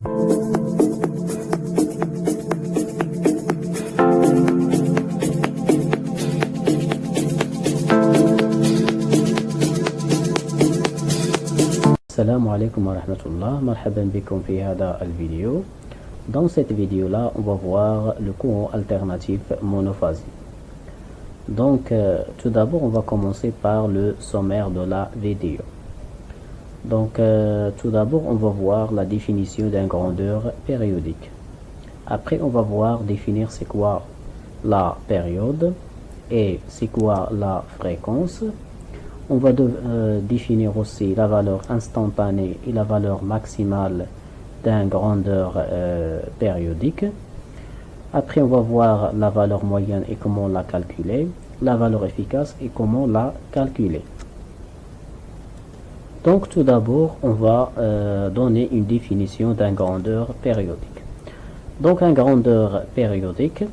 Assalamu alaikum wa rahmatullah, marhaban bikum fi hada al-vidéo. Dans cette vidéo-là, on va voir le courant alternatif monophasique. Donc, tout d'abord, on va commencer par le sommaire de la vidéo. Donc, tout d'abord, on va voir la définition d'un grandeur périodique. Après, on va voir définir c'est quoi la période et c'est quoi la fréquence. On va définir aussi la valeur instantanée et la valeur maximale d'un grandeur périodique. Après, on va voir la valeur moyenne et comment la calculer, la valeur efficace et comment la calculer. Donc, tout d'abord, on va donner une définition d'un grandeur périodique. Donc, un grandeur périodique,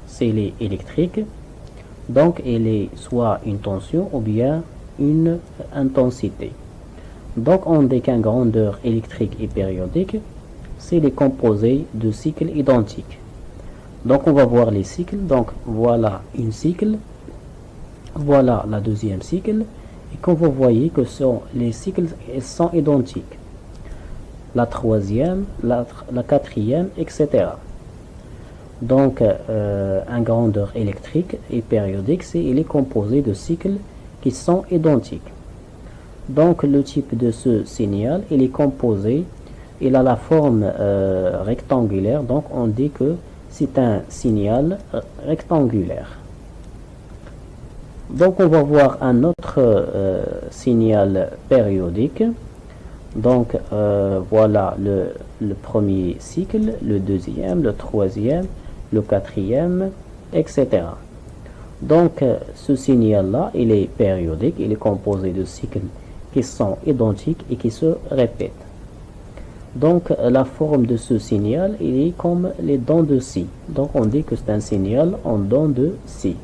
c'est l'électrique. Donc, il est soit une tension ou bien une intensité. Donc, on dit qu'un grandeur électrique et périodique, c'est les composés de cycles identiques. Donc, on va voir les cycles. Donc, voilà une cycle, voilà la deuxième cycle, et comme vous voyez que les cycles sont identiques. La troisième, la quatrième, etc. Donc, un grandeur électrique et périodique, il est composé de cycles qui sont identiques. Donc, le type de ce signal, il est composé, il a la forme rectangulaire, donc on dit que c'est un signal rectangulaire. Donc, on va voir un autre signal périodique. Donc, voilà le premier cycle, le deuxième, le troisième, le quatrième, etc. Donc, ce signal-là, il est périodique, il est composé de cycles qui sont identiques et qui se répètent. Donc, la forme de ce signal, il est comme les dents de scie. Donc, on dit que c'est un signal en dents de scie.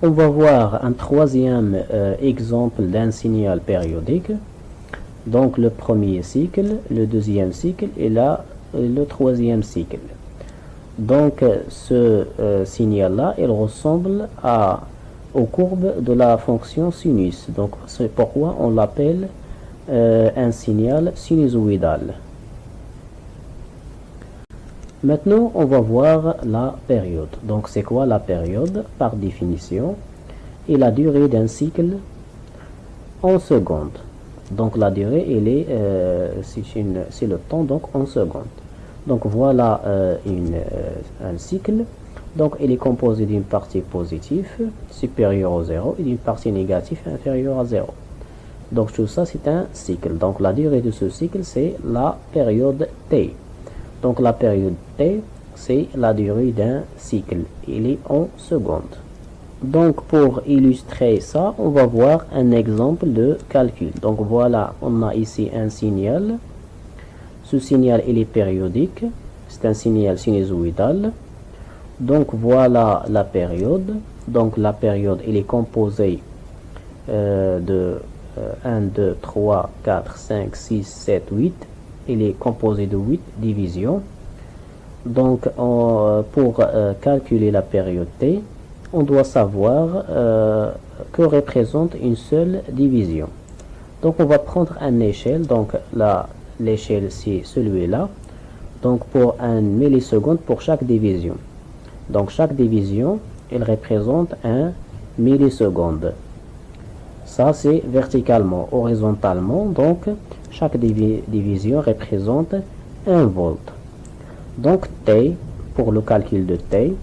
On va voir un troisième exemple d'un signal périodique. Donc, le premier cycle, le deuxième cycle et là, le troisième cycle. Donc, ce signal-là, il ressemble aux courbes de la fonction sinus. Donc, c'est pourquoi on l'appelle un signal sinusoïdal. Maintenant, on va voir la période. Donc, c'est quoi la période? Par définition, et la durée d'un cycle en secondes. Donc, la durée, c'est le temps, donc en secondes. Donc, voilà un cycle. Donc, il est composé d'une partie positive supérieure à 0 et d'une partie négative inférieure à 0. Donc, tout ça, c'est un cycle. Donc, la durée de ce cycle, c'est la période T. Donc, la période T, c'est la durée d'un cycle. Il est en secondes. Donc, pour illustrer ça, on va voir un exemple de calcul. Donc, voilà, on a ici un signal. Ce signal, il est périodique. C'est un signal sinusoïdal. Donc, voilà la période. Donc, la période, elle est composée de 1, 2, 3, 4, 5, 6, 7, 8. Il est composé de 8 divisions. Donc, pour calculer la période T, on doit savoir que représente une seule division. Donc, on va prendre une échelle. Donc, l'échelle, c'est celui-là. Donc, pour 1 milliseconde pour chaque division. Donc, chaque division, elle représente 1 milliseconde. Ça, c'est verticalement. Horizontalement, donc, chaque division représente 1 volt. Donc, T, pour le calcul de T,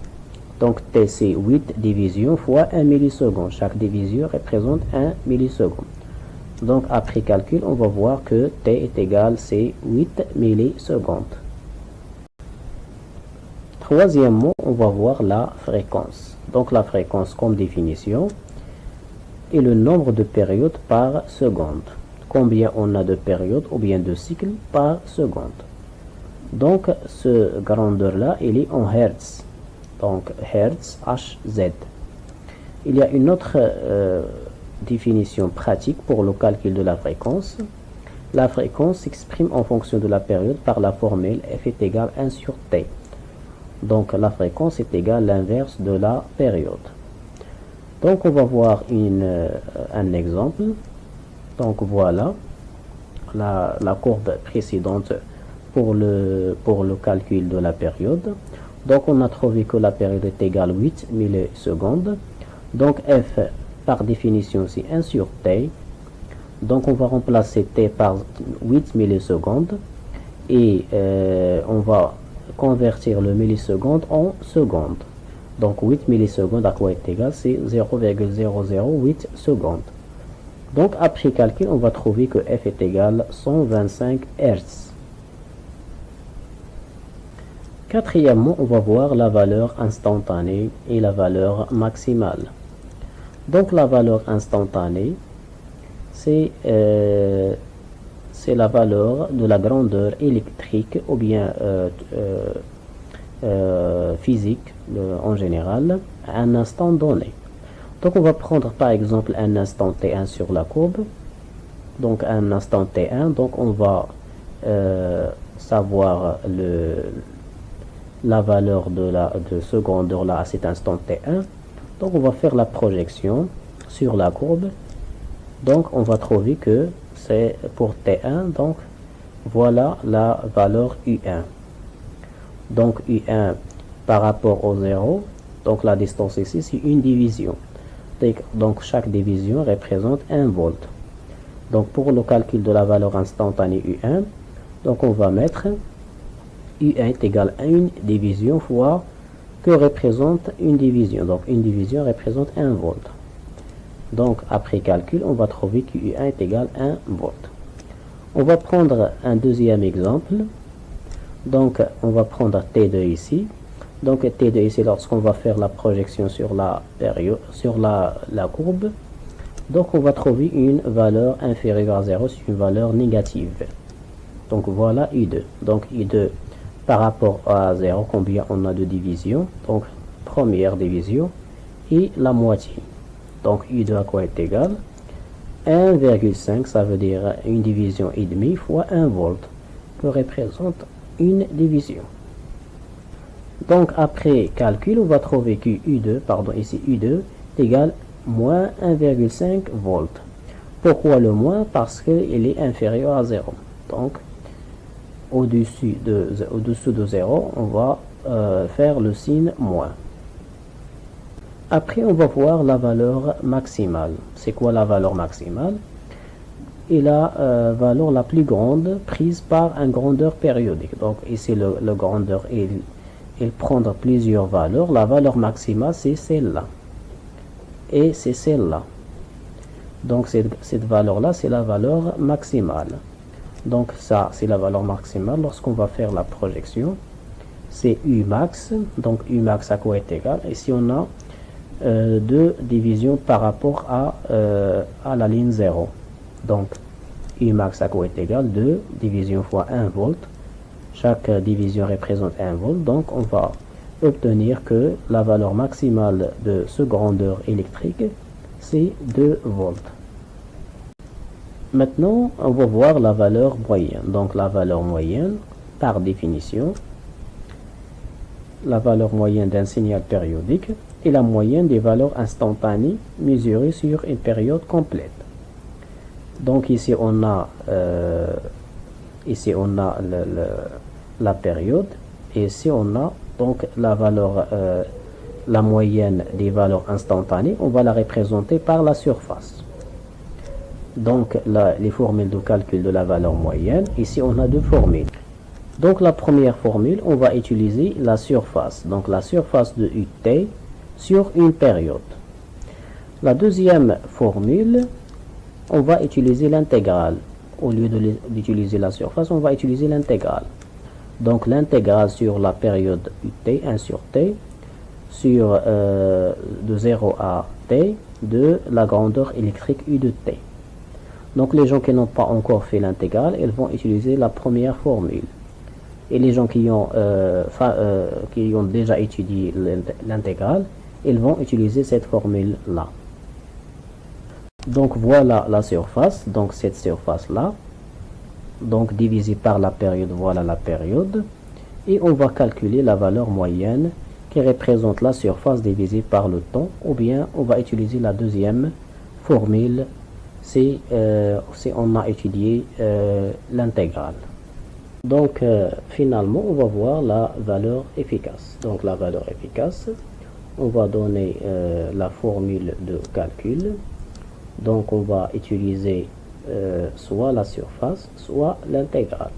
donc T, c'est 8 divisions fois 1 milliseconde. Chaque division représente 1 milliseconde. Donc, après calcul, on va voir que T est égal, c'est 8 millisecondes. Troisièmement, on va voir la fréquence. Donc, la fréquence comme définition est le nombre de périodes par seconde. Combien on a de périodes ou bien de cycles par seconde. Donc, ce grandeur-là, il est en Hertz. Donc, Hertz, Hz. Il y a une autre définition pratique pour le calcul de la fréquence. La fréquence s'exprime en fonction de la période par la formule f est égal à 1 sur t. Donc la fréquence est égale à l'inverse de la période. Donc on va voir un exemple. Donc voilà la courbe précédente pour le calcul de la période. Donc on a trouvé que la période est égale à 8 millisecondes. Donc f par définition c'est 1 sur t. Donc on va remplacer t par 8 millisecondes et on va convertir le milliseconde en secondes. Donc 8 millisecondes à quoi est égal? C'est 0,008 secondes. Donc après calcul, on va trouver que f est égal à 125 Hz. Quatrièmement, on va voir la valeur instantanée et la valeur maximale. Donc la valeur instantanée, c'est la valeur de la grandeur électrique ou bien physique en général à un instant donné. Donc on va prendre par exemple un instant t1 sur la courbe. Donc un instant t1, donc on va savoir la valeur de ce grandeur là à cet instant t1. Donc on va faire la projection sur la courbe. Donc on va trouver que c'est pour t1, donc voilà la valeur u1. Donc u1 par rapport au 0, donc la distance ici c'est une division. Donc chaque division représente 1 volt. Donc pour le calcul de la valeur instantanée u1, donc on va mettre u1 est égal à une division fois que représente une division. Donc une division représente 1 volt. Donc après calcul, on va trouver que u1 est égal à 1 volt. On va prendre un deuxième exemple. Donc on va prendre T2 ici. Donc T2 ici, lorsqu'on va faire la projection sur la période, sur la courbe, donc on va trouver une valeur inférieure à 0, c'est une valeur négative. Donc voilà U2. Donc U2 par rapport à 0, combien on a de division? Donc première division et la moitié. Donc U2 à quoi est égal? 1,5, ça veut dire une division et demie fois 1 volt, que représente une division. Donc après calcul, on va trouver que U2, pardon, ici U2 est égal à moins 1,5 volts. Pourquoi le moins? Parce qu'il est inférieur à 0. Donc au-dessus de 0, on va faire le signe moins. Après, on va voir la valeur maximale. C'est quoi la valeur maximale? Et la valeur la plus grande prise par un grandeur périodique. Donc ici, le grandeur, il prendra plusieurs valeurs. La valeur maximale, c'est celle-là. Et c'est celle-là. Donc cette valeur-là, c'est la valeur maximale. Donc ça, c'est la valeur maximale. Lorsqu'on va faire la projection, c'est U max. Donc U max à quoi est égal? Ici, on a 2 divisions par rapport à la ligne 0. Donc U max à quoi est égal? 2 divisions fois 1 volt. Chaque division représente 1 volt. Donc on va obtenir que la valeur maximale de ce grandeur électrique, c'est 2 volts. Maintenant, on va voir la valeur moyenne. Donc la valeur moyenne, par définition, la valeur moyenne d'un signal périodique est la moyenne des valeurs instantanées mesurées sur une période complète. Donc ici on a la période et ici on a donc la valeur, la moyenne des valeurs instantanées. On va la représenter par la surface. Donc les formules de calcul de la valeur moyenne, ici on a 2 formules. Donc la première formule, on va utiliser la surface. Donc la surface de UT sur une période. La deuxième formule, on va utiliser l'intégrale. Au lieu d'utiliser la surface, on va utiliser l'intégrale. Donc l'intégrale sur la période UT, 1 sur T, sur de 0 à T, de la grandeur électrique U de T. Donc les gens qui n'ont pas encore fait l'intégrale, ils vont utiliser la première formule. Et les gens qui ont déjà étudié l'intégrale, ils vont utiliser cette formule-là. Donc voilà la surface, donc cette surface-là. donc divisé par la période, voilà la période. Et on va calculer la valeur moyenne qui représente la surface divisée par le temps, ou bien on va utiliser la deuxième formule si on a étudié l'intégrale. Donc finalement on va voir la valeur efficace. Donc la valeur efficace, on va donner la formule de calcul. Donc on va utiliser soit la surface, soit l'intégrale.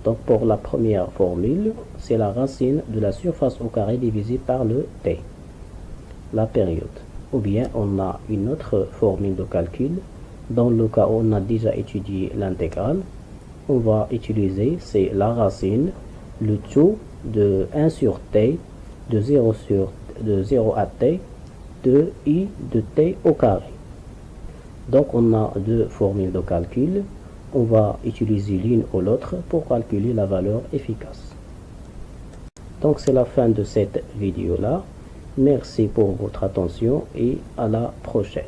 Donc pour la première formule, c'est la racine de la surface au carré divisée par le t, la période. Ou bien on a une autre formule de calcul. Dans le cas où on a déjà étudié l'intégrale, on va utiliser, c'est la racine, le tout de 1 sur t, de 0 à t, de i de t au carré. Donc on a deux formules de calcul. On va utiliser l'une ou l'autre pour calculer la valeur efficace. Donc c'est la fin de cette vidéo là. Merci pour votre attention et à la prochaine.